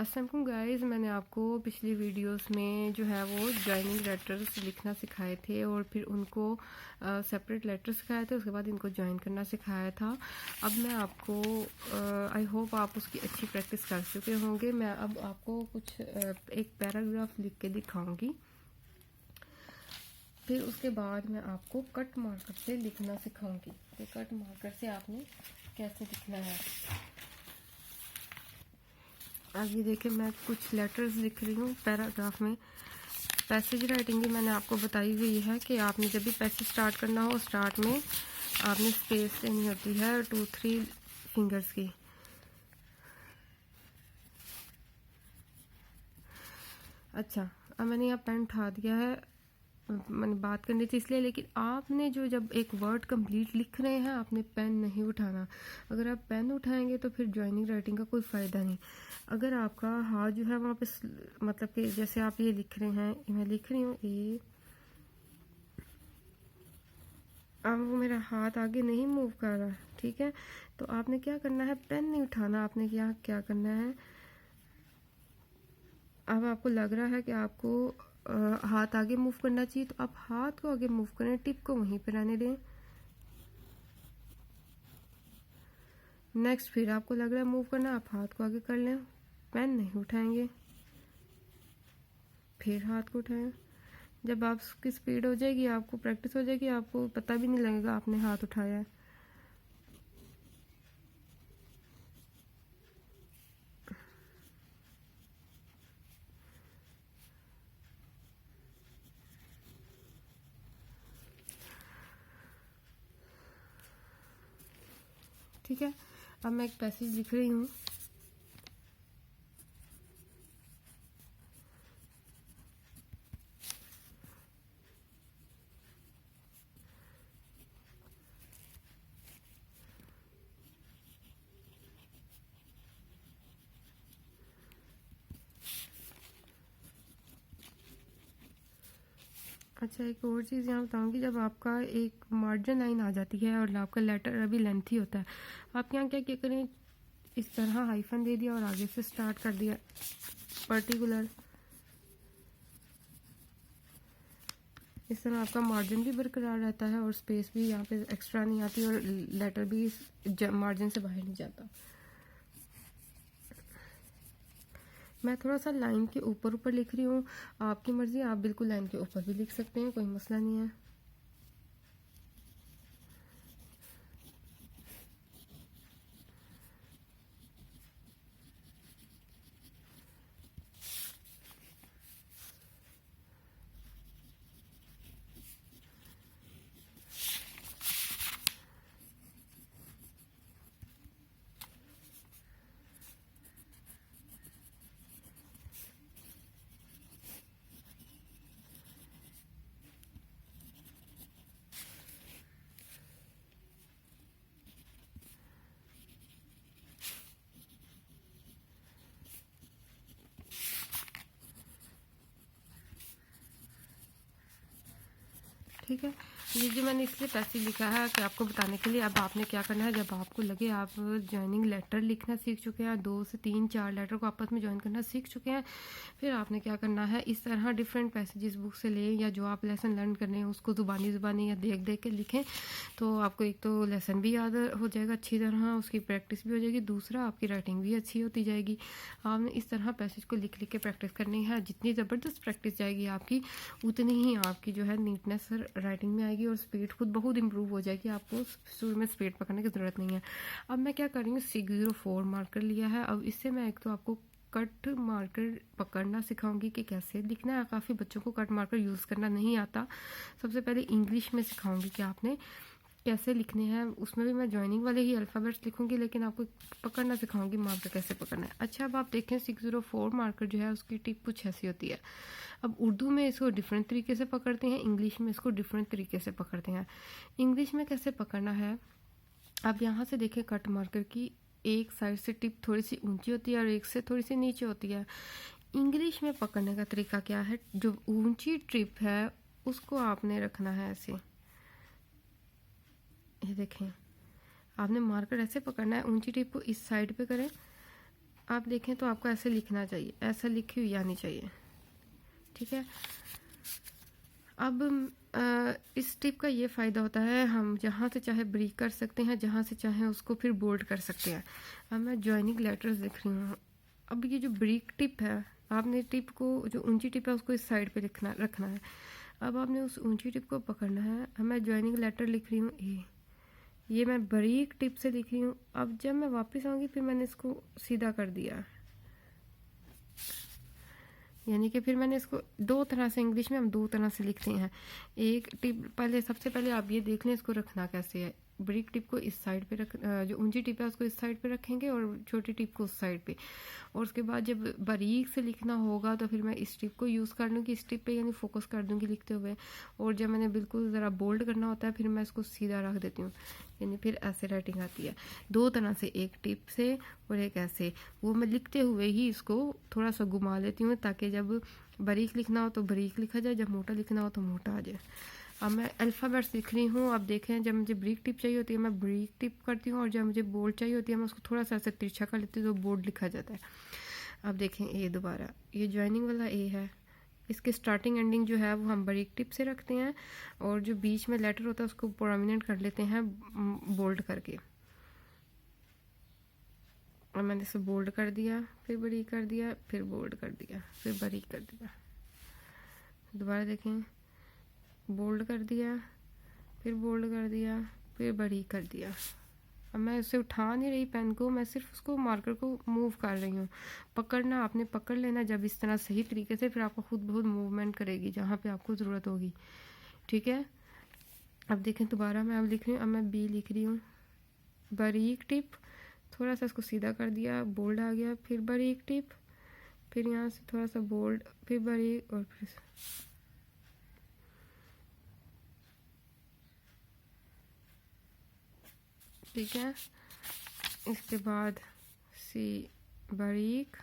अस्सलाम वालेकुम गाइस, मैंने आपको पिछली वीडियोस में जो है वो जॉइनिंग लेटर्स लिखना सिखाए थे और फिर उनको सेपरेट लेटर सिखाए थे। उसके बाद इनको ज्वाइन करना सिखाया था। अब मैं आपको आई होप आप उसकी अच्छी प्रैक्टिस कर चुके होंगे। मैं अब आपको कुछ एक पैराग्राफ लिख के दिखाऊंगी, फिर उसके बाद मैं आपको कट मार्कर से लिखना सिखाऊंगी कि कट मार्कर से आपने कैसे लिखना है। अब ये देखिए, मैं कुछ लेटर्स लिख रही हूँ पैराग्राफ में। पैसेज राइटिंग भी मैंने आपको बताई हुई है कि आपने जब भी पैसेज स्टार्ट करना हो, स्टार्ट में आपने स्पेस लेनी होती है 2-3 फिंगर्स की। अच्छा, अब मैंने यहाँ पेन उठा दिया है, मैंने बात करनी थी इसलिए, लेकिन आपने जो जब एक वर्ड कंप्लीट लिख रहे हैं आपने पेन नहीं उठाना। अगर आप पेन उठाएंगे तो फिर जॉइनिंग राइटिंग का कोई फ़ायदा नहीं। अगर आपका हाथ जो है वहाँ पे मतलब कि जैसे आप ये लिख रहे हैं, मैं लिख रही हूँ ए, अब वो मेरा हाथ आगे नहीं मूव कर रहा, ठीक है। तो आपने क्या करना है, पेन नहीं उठाना। आपने क्या करना है, अब आपको लग रहा है कि आपको हाथ आगे मूव करना चाहिए, तो आप हाथ को आगे मूव करें, टिप को वहीं पर रहने दें। नेक्स्ट फिर आपको लग रहा है मूव करना, आप हाथ को आगे कर लें, पेन नहीं उठाएंगे, फिर हाथ को उठाएं। जब आपकी स्पीड हो जाएगी, आपको प्रैक्टिस हो जाएगी, आपको पता भी नहीं लगेगा आपने हाथ उठाया है। ठीक है, अब मैं एक पैसेज लिख रही हूँ। अच्छा, एक और चीज़ यहाँ बताऊँगी, जब आपका एक मार्जिन लाइन आ जाती है और आपका लेटर अभी लेंथी होता है, आप यहाँ क्या करें, इस तरह हाइफन दे दिया और आगे से स्टार्ट कर दिया पर्टिकुलर। इस तरह आपका मार्जिन भी बरकरार रहता है और स्पेस भी यहाँ पे एक्स्ट्रा नहीं आती और लेटर भी मार्जिन से बाहर नहीं जाता। मैं थोड़ा सा लाइन के ऊपर ऊपर लिख रही हूँ, आपकी मर्जी, आप बिल्कुल लाइन के ऊपर भी लिख सकते हैं, कोई मसला नहीं है। ठीक है, ये जो मैंने इसलिए पैसेज लिखा है कि आपको बताने के लिए। अब आपने क्या करना है, जब आपको लगे आप ज्वाइनिंग लेटर लिखना सीख चुके हैं, 2 से 3-4 लेटर को आपस में ज्वाइन करना सीख चुके हैं, फिर आपने क्या करना है, इस तरह डिफरेंट पैसेजेस बुक से लें या जो आप लेसन लर्न करने हैं उसको ज़ुबानी या देख देख के लिखें। तो आपको एक तो लेसन भी याद हो जाएगा अच्छी तरह, उसकी प्रैक्टिस भी हो जाएगी, दूसरा आपकी राइटिंग भी अच्छी होती जाएगी। आपने इस तरह पैसेज को लिख लिख के प्रैक्टिस करनी है। जितनी ज़बरदस्त प्रैक्टिस जाएगी आपकी, उतनी ही आपकी जो है नीटनेस राइटिंग में आएगी और स्पीड खुद बहुत इंप्रूव हो जाएगी। आपको शुरू में स्पीड पकड़ने की ज़रूरत नहीं है। अब मैं क्या करूँगी, 604 मार्कर लिया है। अब इससे मैं एक तो आपको कट मार्कर पकड़ना सिखाऊंगी कि कैसे लिखना है। काफ़ी बच्चों को कट मार्कर यूज़ करना नहीं आता। सबसे पहले इंग्लिश में सिखाऊंगी कि आपने कैसे लिखने हैं, उसमें भी मैं ज्वाइनिंग वाले ही अल्फ़ाबेट्स लिखूंगी, लेकिन आपको पकड़ना सिखाऊंगी मार्कर कैसे पकड़ना है। अच्छा, अब आप देखें 604 मार्कर जो है उसकी टिप कुछ ऐसी होती है। अब उर्दू में इसको डिफरेंट तरीके से पकड़ते हैं, इंग्लिश में इसको डिफरेंट तरीके से पकड़ते हैं। इंग्लिश में कैसे पकड़ना है, अब यहाँ से देखें, कट मार्कर की एक साइड से टिप थोड़ी सी ऊंची होती है और एक से थोड़ी सी नीचे होती है। इंग्लिश में पकड़ने का तरीका क्या है, जो ऊंची टिप है उसको आपने रखना है ऐसे, ये देखें, आपने मार्कर ऐसे पकड़ना है, ऊंची टिप को इस साइड पे करें। आप देखें तो आपको ऐसे लिखना चाहिए, ऐसा लिखी हुई आनी चाहिए। ठीक है। अब इस टिप का ये फ़ायदा होता है, हम जहाँ से चाहे ब्रीक कर सकते हैं, जहाँ से चाहे उसको फिर बोल्ड कर सकते हैं। अब मैं जॉइनिंग लेटर्स लिख रही हूँ। अब ये जो ब्रीक टिप है, आपने टिप को, जो ऊंची टिप है उसको इस साइड पे रखना है। अब आपने उस ऊंची टिप को पकड़ना है। अब मैं जॉइनिंग लेटर लिख रही हूँ ए, ये मैं बारीक टिप से लिख रही हूँ। अब जब मैं वापस आऊँगी फिर मैंने इसको सीधा कर दिया, यानी कि फिर मैंने इसको दो तरह से, इंग्लिश में हम दो तरह से लिखते हैं। एक टिप, पहले सबसे पहले आप ये देख लें इसको रखना कैसे है। ब्रिक टिप को इस साइड पे रख, जो ऊंची टिप है उसको इस साइड पे रखेंगे और छोटी टिप को उस साइड पे। और उसके बाद जब बारीक से लिखना होगा तो फिर मैं इस टिप को यूज़ कर लूँगी, इस टिप पे यानी फोकस कर दूँगी लिखते हुए। और जब मैंने बिल्कुल ज़रा बोल्ड करना होता है फिर मैं इसको सीधा रख देती हूँ, यानी फिर ऐसे राइटिंग आती है। दो तरह से, एक टिप से और एक ऐसे। वो मैं लिखते हुए ही इसको थोड़ा सा घुमा लेती हूँ ताकि जब बारीक लिखना हो तो बारीक लिखा जाए, जब मोटा लिखना हो तो मोटा आ जाए। अब मैं अल्फ़ाबेट्स लिख रही हूँ। अब देखें, जब मुझे ब्रीक टिप चाहिए होती है मैं ब्रीक टिप करती हूँ, और जब मुझे बोल्ड चाहिए होती है मैं उसको थोड़ा सा ऐसे तिरछा कर लेती हूँ तो बोल्ड लिखा जाता है। अब देखें ए, दोबारा ये ज्वाइनिंग वाला ए है, इसके स्टार्टिंग एंडिंग जो है वो हम बारीक टिप से रखते हैं, और जो बीच में लेटर होता है उसको प्रोमिनेंट कर लेते हैं बोल्ड करके। और मैंने इसे बोल्ड कर दिया, फिर बारीक कर दिया, फिर बोल्ड कर दिया, फिर बारीक कर दिया। दोबारा देखें, बोल्ड कर दिया, फिर बोल्ड कर दिया, फिर बारीक कर दिया। अब मैं उसे उठा नहीं रही पेन को, मैं सिर्फ उसको मार्कर को मूव कर रही हूँ। पकड़ना आपने पकड़ लेना जब इस तरह सही तरीके से, फिर आपको खुद बहुत मूवमेंट करेगी जहाँ पे आपको ज़रूरत होगी। ठीक है। अब देखें, दोबारा मैं अब लिख रही हूँ। अब मैं बी लिख रही हूँ, बारीक टिप, थोड़ा सा इसको सीधा कर दिया, बोल्ड आ गया, फिर बारीक टिप, फिर यहाँ से थोड़ा सा बोल्ड, फिर बारीक, और फिर ठीक है। इसके बाद सी, बारीक,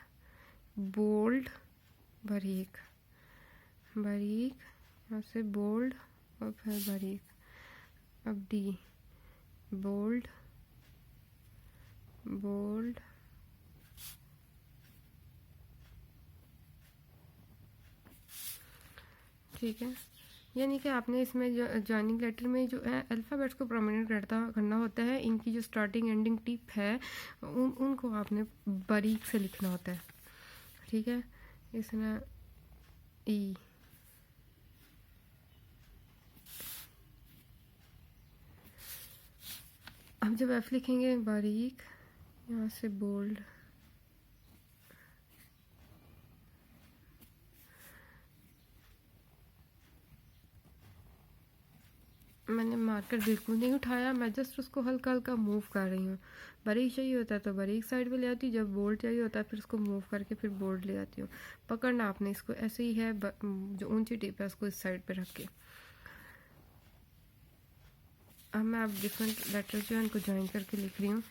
बोल्ड, बारीक, बारीक, यहाँ से बोल्ड और फिर बारीक। अब डी, बोल्ड, बोल्ड, ठीक है। यानी कि आपने इसमें जॉइनिंग लेटर में जो है अल्फ़ाबेट्स को प्रोमिनेंट करना होता है। इनकी जो स्टार्टिंग एंडिंग टिप है उनको आपने बारीक से लिखना होता है। ठीक है। इसमें ई, अब जब एफ लिखेंगे बारीक, यहाँ से बोल्ड, मैंने मार्कर बिल्कुल नहीं उठाया, मैं जस्ट उसको हल्का हल्का मूव कर रही हूँ। बारीक चाहिए होता है तो बारीक साइड पे ले आती हूँ, जब बोल्ड चाहिए होता है फिर उसको मूव करके फिर बोल्ड ले आती हूँ। पकड़ना आपने इसको ऐसे ही है, जो ऊंची टिप है उसको इस साइड पे रख के। अब मैं आप डिफरेंट लेटर जो है उनको ज्वाइन करके लिख रही हूँ।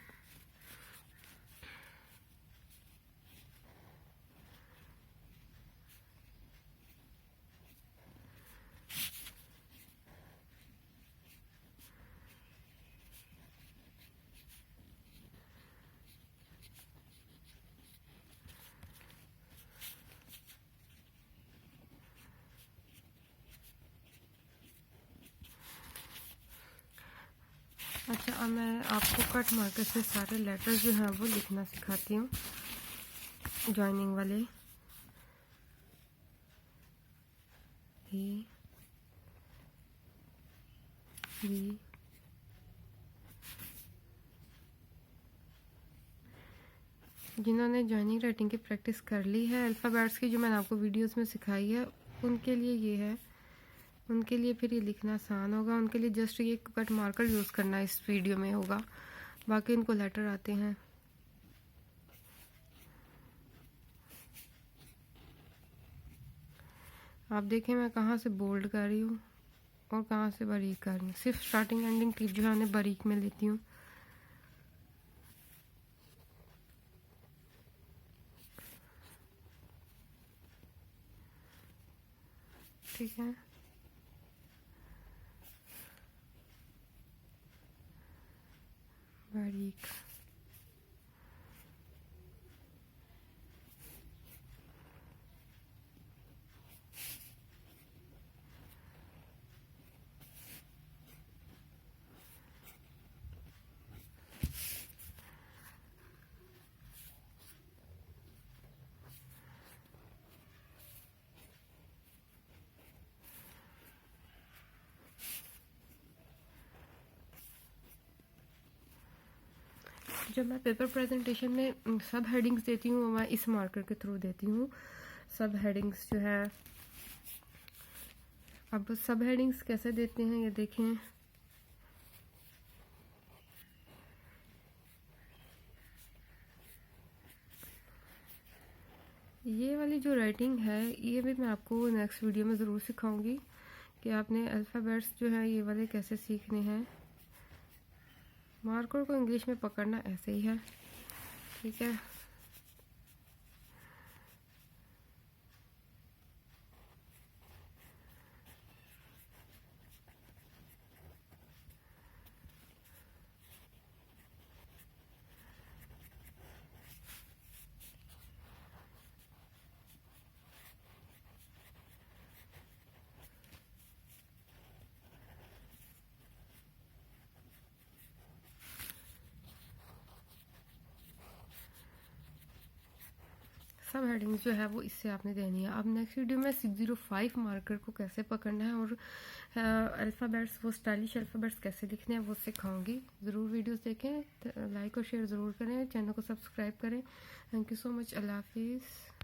अच्छा, अब मैं आपको कट मार्कर से सारे लेटर जो हैं वो लिखना सिखाती हूँ, ज्वाइनिंग वाले। ए, बी, जिन्होंने ज्वाइनिंग राइटिंग की प्रैक्टिस कर ली है अल्फ़ाबेट्स की, जो मैंने आपको वीडियोस में सिखाई है, उनके लिए ये है, उनके लिए फिर ये लिखना आसान होगा। उनके लिए जस्ट ये कट मार्कर यूज़ करना इस वीडियो में होगा, बाकी उनको लेटर आते हैं। आप देखें मैं कहाँ से बोल्ड कर रही हूँ और कहाँ से बारीक कर रही हूँ। सिर्फ स्टार्टिंग एंडिंग टिप जो है उन्हें बारीक में लेती हूँ। ठीक है। बारीक, जब मैं पेपर प्रेजेंटेशन में सब हेडिंग्स देती हूँ मैं इस मार्कर के थ्रू देती हूँ। सब हेडिंग्स जो है, अब सब हेडिंग्स कैसे देते हैं ये देखें। ये वाली जो राइटिंग है ये भी मैं आपको नेक्स्ट वीडियो में ज़रूर सिखाऊंगी कि आपने अल्फ़ाबेट्स जो है ये वाले कैसे सीखने हैं। मार्कर को इंग्लिश में पकड़ना ऐसे ही है, ठीक है। सब हेडिंग्स जो है वो इससे आपने देनी है। अब नेक्स्ट वीडियो में 605 मार्कर को कैसे पकड़ना है और अल्फ़ाबेट्स, वो स्टाइलिश अल्फ़ाबेट्स कैसे लिखने हैं वो सिखाऊंगी। ज़रूर वीडियोस देखें, लाइक और शेयर ज़रूर करें, चैनल को सब्सक्राइब करें। Thank you so much. अल्लाह हाफिज़।